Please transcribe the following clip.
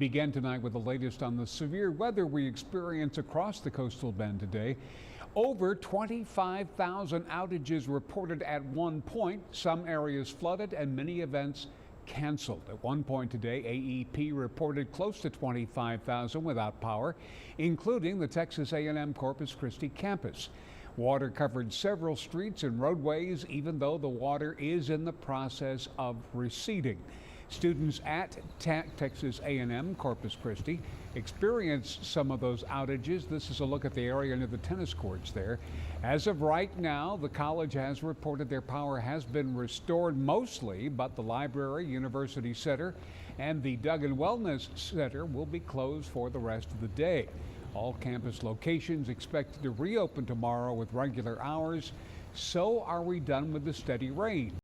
Begin tonight with the latest on the severe weather we experience across the coastal bend today. Over 25,000 outages reported at one point, some areas flooded and many events canceled. At one point today, AEP reported close to 25,000 without power, including the Texas A&M Corpus Christi campus. Water covered several streets and roadways, even though the water is in the process of receding. Students at Texas A&M Corpus Christi experienced some of those outages. This is a look at the area near the tennis courts there. As of right now, the college has reported their power has been restored mostly, but the library, University Center, and the Duggan Wellness Center will be closed for the rest of the day. All campus locations expected to reopen tomorrow with regular hours. So are we done with the steady rain?